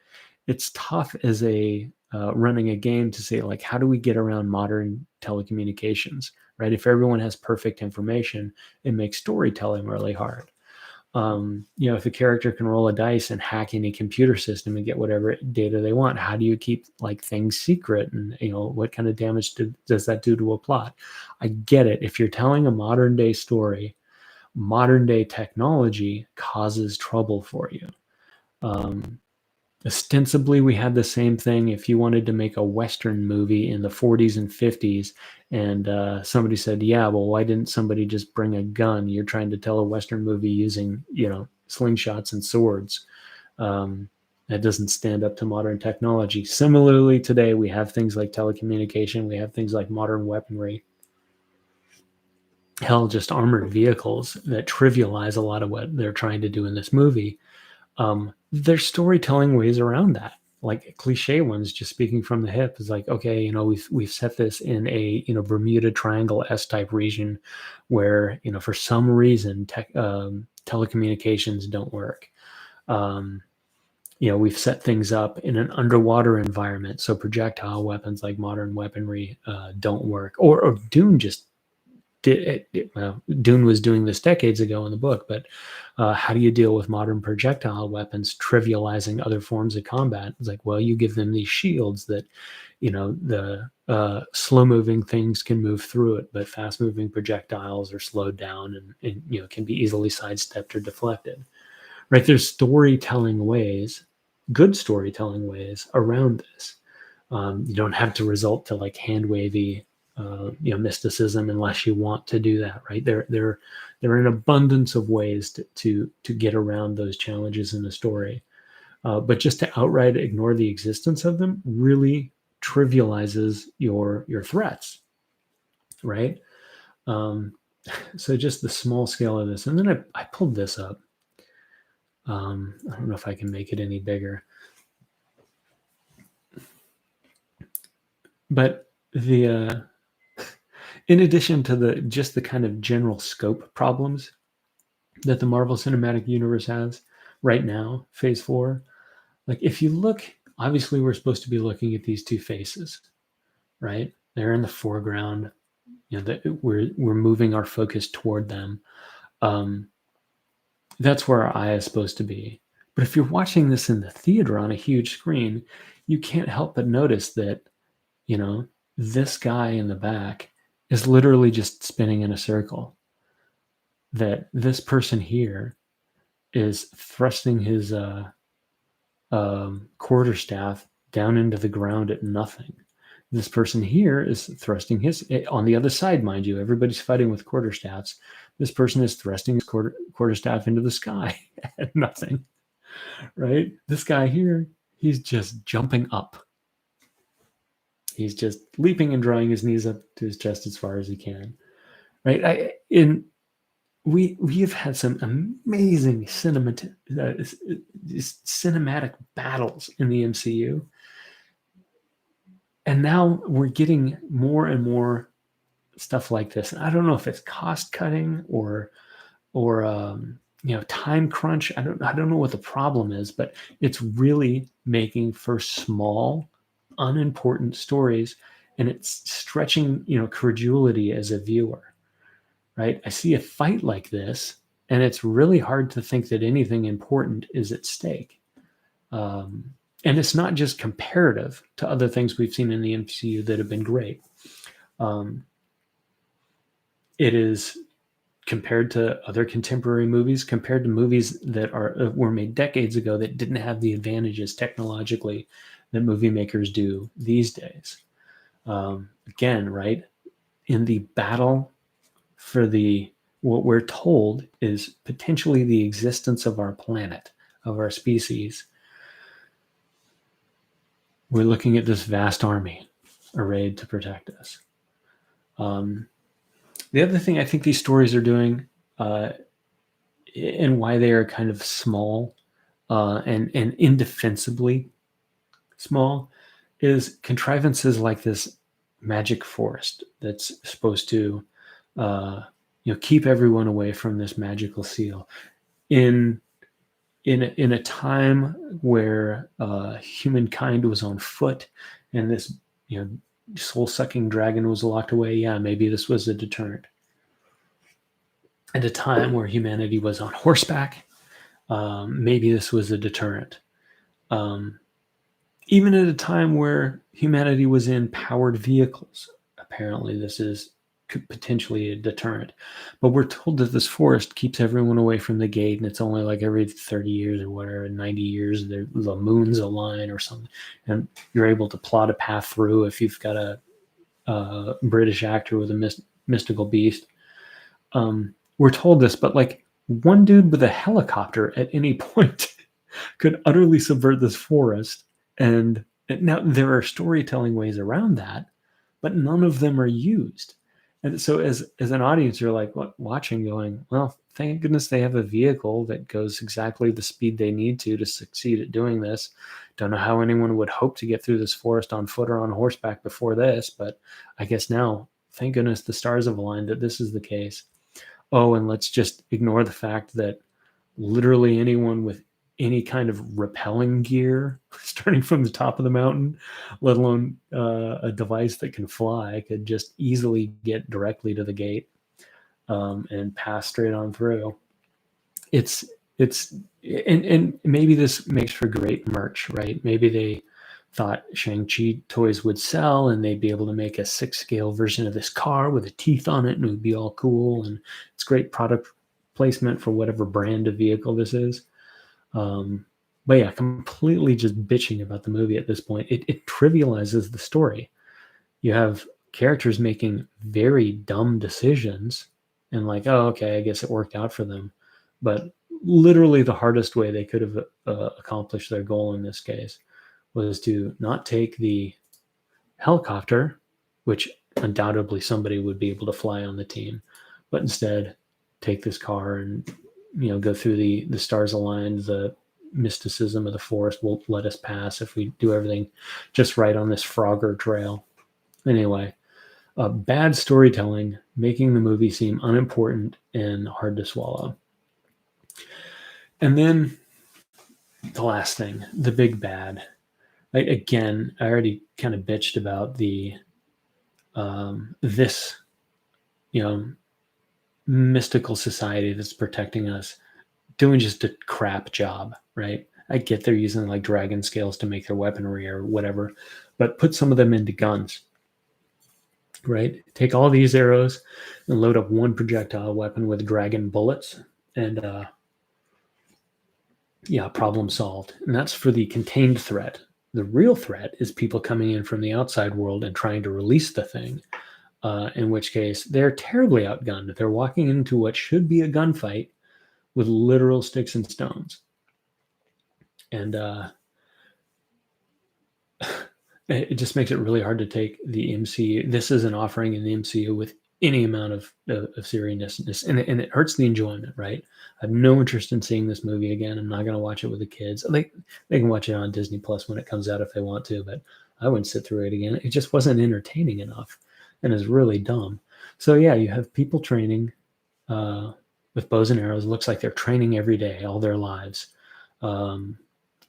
it's tough as a running a game to say, like, how do we get around modern telecommunications, right? If everyone has perfect information, it makes storytelling really hard. If a character can roll a dice and hack any computer system and get whatever data they want, how do you keep like things secret? And what kind of damage does that do to a plot? I get it. If you're telling a modern day story, modern day technology causes trouble for you. Ostensibly, we had the same thing if you wanted to make a Western movie in the 40s and 50s, and somebody said, yeah, well, why didn't somebody just bring a gun? You're trying to tell a Western movie using, slingshots and swords. That doesn't stand up to modern technology. Similarly, today, we have things like telecommunication, we have things like modern weaponry. Hell, just armored vehicles that trivialize a lot of what they're trying to do in this movie. There's storytelling ways around that, like cliche ones. Just speaking from the hip is like, okay, we've set this in a Bermuda Triangle S-type region, where for some reason telecommunications don't work. We've set things up in an underwater environment, so projectile weapons like modern weaponry don't work. Or Dune just Dune was doing this decades ago in the book, but how do you deal with modern projectile weapons trivializing other forms of combat? It's like, well, you give them these shields that, the slow-moving things can move through it, but fast-moving projectiles are slowed down and can be easily sidestepped or deflected. Right? There's storytelling ways, good storytelling ways around this. You don't have to resort to like hand-wavy mysticism unless you want to do that, right? There are an abundance of ways to get around those challenges in the story, but just to outright ignore the existence of them really trivializes your threats, right? So just the small scale of this, and then I pulled this up. I don't know if I can make it any bigger, but the in addition to the kind of general scope problems that the Marvel Cinematic Universe has right now, Phase 4, like if you look, obviously we're supposed to be looking at these two faces, right? They're in the foreground. We're moving our focus toward them. That's where our eye is supposed to be. But if you're watching this in the theater on a huge screen, you can't help but notice that, this guy in the back is literally just spinning in a circle. That this person here is thrusting his quarterstaff down into the ground at nothing. This person here is thrusting his, on the other side, mind you, everybody's fighting with quarterstaffs. This person is thrusting his quarterstaff into the sky at nothing, right? This guy here, he's just jumping up. He's just leaping and drawing his knees up to his chest as far as he can, right? We have had some amazing cinematic battles in the MCU, and now we're getting more and more stuff like this. And I don't know if it's cost cutting or time crunch. I don't know what the problem is, but it's really making for small, unimportant stories, and it's stretching credulity as a viewer. Right? I see a fight like this, and it's really hard to think that anything important is at stake. And it's not just comparative to other things we've seen in the MCU that have been great. It is compared to other contemporary movies, compared to movies that were made decades ago that didn't have the advantages technologically that movie makers do these days. Again, right? In the battle for what we're told is potentially the existence of our planet, of our species, we're looking at this vast army arrayed to protect us. The other thing I think these stories are doing, and why they are kind of small and indefensibly small, is contrivances like this magic forest that's supposed to keep everyone away from this magical seal. In a time where humankind was on foot and this soul-sucking dragon was locked away, yeah, maybe this was a deterrent. at a time where humanity was on horseback, maybe this was a deterrent. Even at a time where humanity was in powered vehicles, apparently this is potentially a deterrent. But we're told that this forest keeps everyone away from the gate, and it's only like every 30 years or whatever, 90 years, the moons align or something, and you're able to plot a path through if you've got a British actor with a mystical beast. We're told this, but like one dude with a helicopter at any point could utterly subvert this forest. And now there are storytelling ways around that, but none of them are used. And so as an audience, you're like watching going, well, thank goodness they have a vehicle that goes exactly the speed they need to succeed at doing this. Don't know how anyone would hope to get through this forest on foot or on horseback before this, but I guess now, thank goodness the stars have aligned that this is the case. Oh, and let's just ignore the fact that literally anyone with any kind of rappelling gear starting from the top of the mountain, let alone a device that can fly, could just easily get directly to the gate and pass straight on through. It's and maybe this makes for great merch, right? Maybe they thought Shang-Chi toys would sell and they'd be able to make a 6-scale version of this car with the teeth on it and it would be all cool, and it's great product placement for whatever brand of vehicle this is. But yeah, completely just bitching about the movie at this point. It trivializes the story. You have characters making very dumb decisions and like, oh, okay, I guess it worked out for them. But literally the hardest way they could have accomplished their goal in this case was to not take the helicopter, which undoubtedly somebody would be able to fly on the team, but instead take this car and go through the stars aligned, the mysticism of the forest will let us pass if we do everything just right on this Frogger trail. Anyway, bad storytelling making the movie seem unimportant and hard to swallow. And then the last thing, the big bad. Again, I already kind of bitched about this, mystical society that's protecting us doing just a crap job, right? I get they're using like dragon scales to make their weaponry or whatever, but put some of them into guns, right? Take all these arrows and load up one projectile weapon with dragon bullets, and problem solved. And that's for the contained threat. The real threat is people coming in from the outside world and trying to release the thing, in which case they're terribly outgunned. They're walking into what should be a gunfight with literal sticks and stones. And it just makes it really hard to take the MCU. This is an offering in the MCU with any amount of seriousness, and it hurts the enjoyment, right? I have no interest in seeing this movie again. I'm not going to watch it with the kids. They can watch it on Disney Plus when it comes out if they want to, but I wouldn't sit through it again. It just wasn't entertaining enough and is really dumb. So yeah, you have people training with bows and arrows. It looks like they're training every day, all their lives. A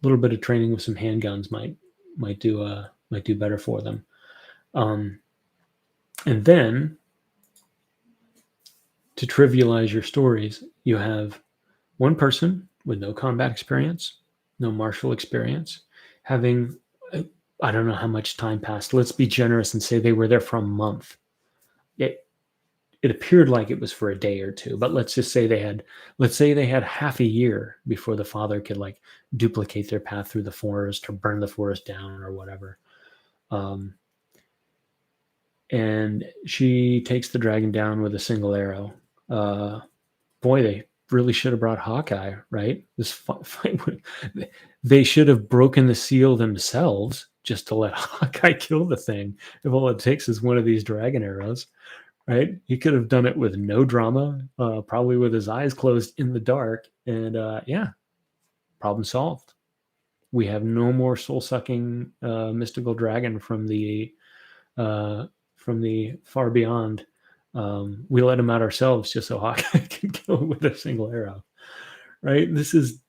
little bit of training with some handguns might do better for them. And then to trivialize your stories, you have one person with no combat experience, no martial experience, having, I don't know how much time passed. Let's be generous and say they were there for a month. It appeared like it was for a day or two, but let's say they had half a year before the father could like duplicate their path through the forest or burn the forest down or whatever. And she takes the dragon down with a single arrow. Boy, they really should have brought Hawkeye, right? This fight they should have broken the seal themselves just to let Hawkeye kill the thing. If all it takes is one of these dragon arrows, right? He could have done it with no drama, probably with his eyes closed in the dark, and problem solved. We have no more soul-sucking mystical dragon from the far beyond. We let him out ourselves just so Hawkeye can kill him with a single arrow, right? This is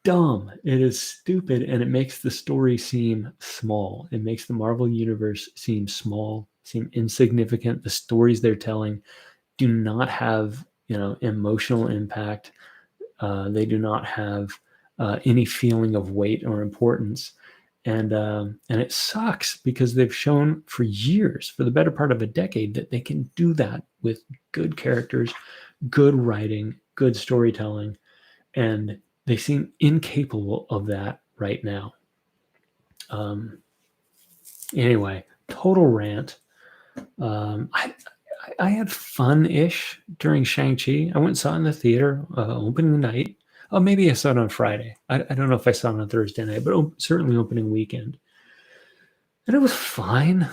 dumb. It is stupid, and it makes the story seem small. It makes the Marvel universe seem small, seem insignificant. The stories they're telling do not have emotional impact. They do not have any feeling of weight or importance. And it sucks because they've shown for years, for the better part of a decade, that they can do that with good characters, good writing, good storytelling, and they seem incapable of that right now. Anyway, total rant. I had fun-ish during Shang-Chi. I went and saw it in the theater opening night. Oh, maybe I saw it on Friday. I don't know if I saw it on Thursday night, but certainly opening weekend. And it was fine,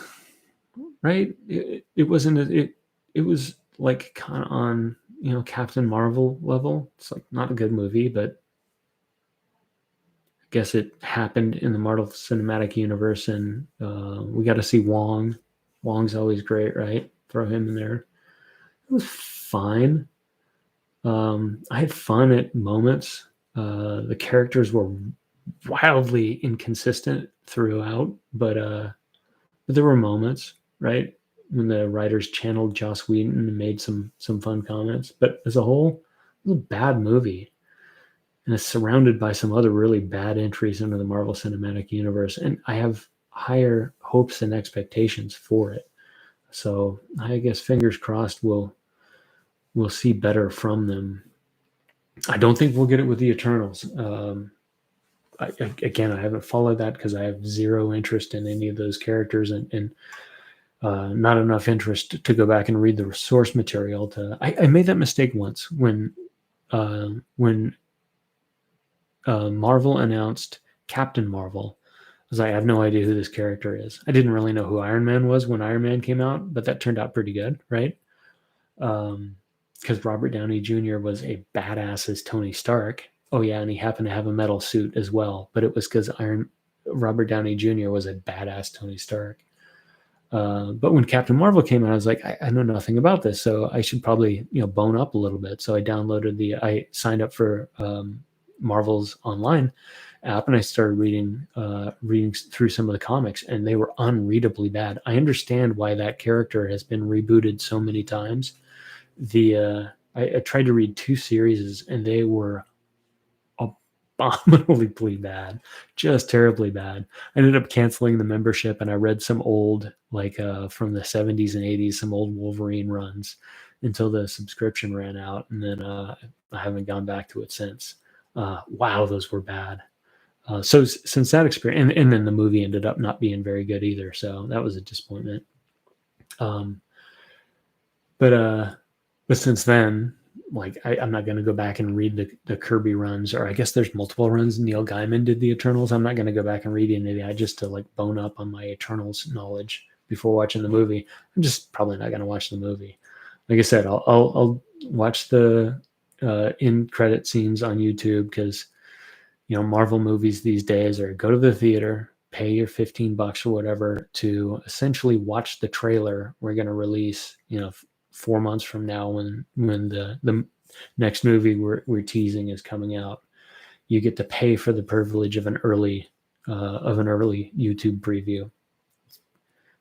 right? It wasn't. It was like kind of on Captain Marvel level. It's like not a good movie, but I guess it happened in the Marvel Cinematic Universe, and we got to see Wong. Wong's always great, right? Throw him in there. It was fine. I had fun at moments. The characters were wildly inconsistent throughout, but there were moments, right, when the writers channeled Joss Whedon and made some fun comments. But as a whole, it was a bad movie, and it's surrounded by some other really bad entries into the Marvel Cinematic Universe. And I have higher hopes and expectations for it. So I guess fingers crossed we'll see better from them. I don't think we'll get it with the Eternals. I haven't followed that because I have zero interest in any of those characters, and not enough interest to go back and read the source material. I made that mistake once when Marvel announced Captain Marvel. I was like, I have no idea who this character is. I didn't really know who Iron Man was when Iron Man came out, but that turned out pretty good, right? Because Robert Downey Jr. was a badass as Tony Stark. Oh yeah, and he happened to have a metal suit as well, but it was because Robert Downey Jr. was a badass Tony Stark. But when Captain Marvel came out, I was like, I know nothing about this, so I should probably bone up a little bit. So I signed up for Marvel's online app, and I started reading through some of the comics, and they were unreadably bad. I understand why that character has been rebooted so many times. I tried to read 2 series, and they were abominably bad, just terribly bad. I ended up canceling the membership, and I read some old, from the 70s and 80s, some old Wolverine runs until the subscription ran out, and then I haven't gone back to it since. Wow, those were bad. So since that experience, and then the movie ended up not being very good either, so that was a disappointment. But since then, I'm not going to go back and read the Kirby runs, or I guess there's multiple runs. Neil Gaiman did the Eternals. I'm not going to go back and read any of that just to bone up on my Eternals knowledge before watching the movie. I'm just probably not going to watch the movie. Like I said, I'll watch the end credit scenes on YouTube, because Marvel movies these days are go to the theater, pay your $15 or whatever to essentially watch the trailer we're going to release 4 months from now, when the next movie we're teasing is coming out. You get to pay for the privilege of an early YouTube preview.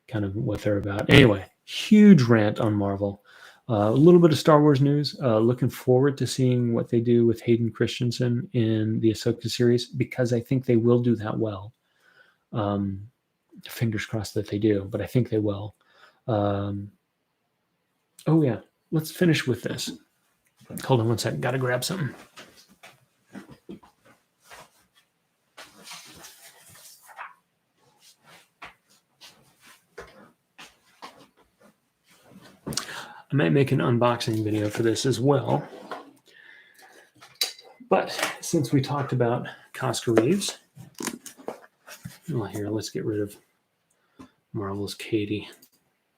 Kind of what they're about. Anyway, huge rant on Marvel. A little bit of Star Wars news. Looking forward to seeing what they do with Hayden Christensen in the Ahsoka series, because I think they will do that well. Fingers crossed that they do, but I think they will. Oh yeah, let's finish with this. Hold on one second. Got to grab something. I might make an unboxing video for this as well. But since we talked about Costco Reeves, well, here, let's get rid of Marvel's Katie.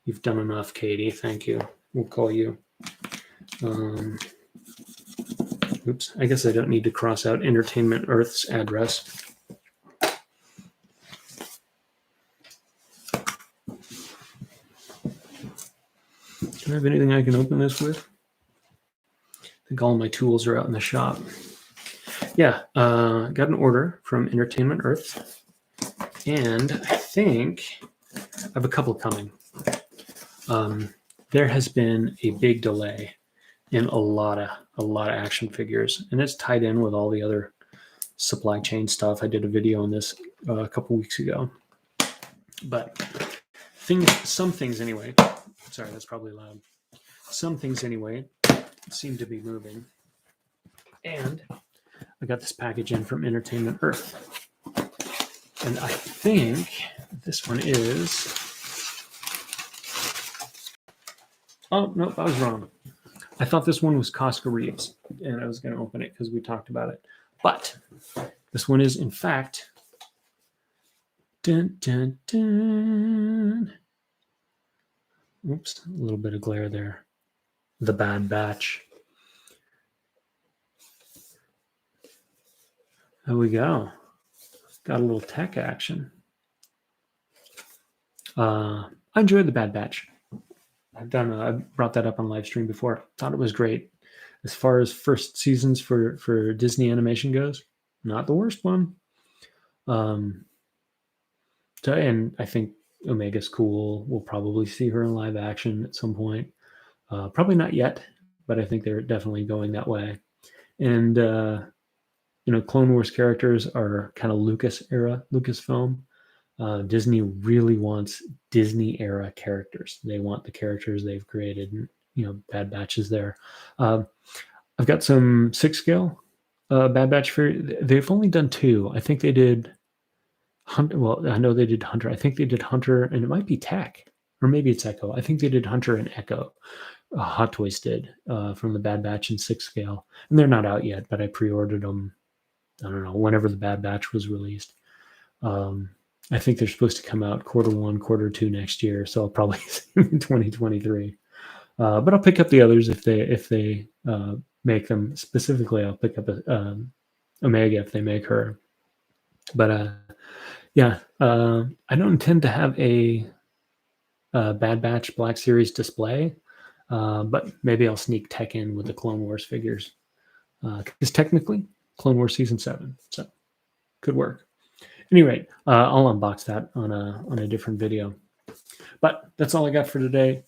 You've done enough, Katie. Thank you. We'll call you. Oops. I guess I don't need to cross out Entertainment Earth's address. Do I have anything I can open this with? I think all my tools are out in the shop. Yeah, got an order from Entertainment Earth, and I think I have a couple coming. There has been a big delay in a lot of action figures, and it's tied in with all the other supply chain stuff. I did a video on this a couple weeks ago, but some things anyway. Sorry, that's probably loud. Some things anyway seem to be moving, and I got this package in from Entertainment Earth, and I think this one is. Oh nope, I was wrong. I thought this one was Costco Reeves, and I was going to open it because we talked about it. But this one is, in fact, dun, dun, dun. Oops, a little bit of glare there. The Bad Batch. There we go. Got a little tech action. I enjoyed the Bad Batch. I brought that up on live stream before. Thought it was great. As far as first seasons for Disney animation goes, not the worst one. And I think Omega's cool. We'll probably see her in live action at some point. Probably not yet, but I think they're definitely going that way. And Clone Wars characters are kind of Lucasfilm. Disney really wants Disney era characters. They want the characters they've created. And, Bad Batch is there. I've got some 6 scale Bad Batch. They've only done 2. I think they did Hunter. Well, I know they did Hunter. I think they did Hunter, and it might be Tech, or maybe it's Echo. I think they did Hunter and Echo. Hot Toys did from the Bad Batch in 6 scale, and they're not out yet. But I pre-ordered them. I don't know, whenever the Bad Batch was released. I think they're supposed to come out Q1, Q2 next year, so I'll probably see them in 2023. But I'll pick up the others if they make them. Specifically, I'll pick up Omega if they make her. But yeah, I don't intend to have a Bad Batch Black Series display, but maybe I'll sneak Tech in with the Clone Wars figures, because technically Clone Wars Season 7, so could work. Anyway, I'll unbox that on a different video. But that's all I got for today.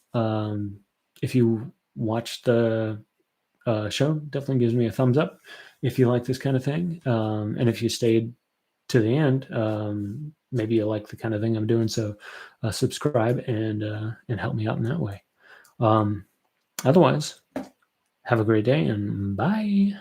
If you watched the show, definitely gives me a thumbs up if you like this kind of thing. And if you stayed to the end, maybe you like the kind of thing I'm doing. So subscribe and help me out in that way. Otherwise, have a great day and bye.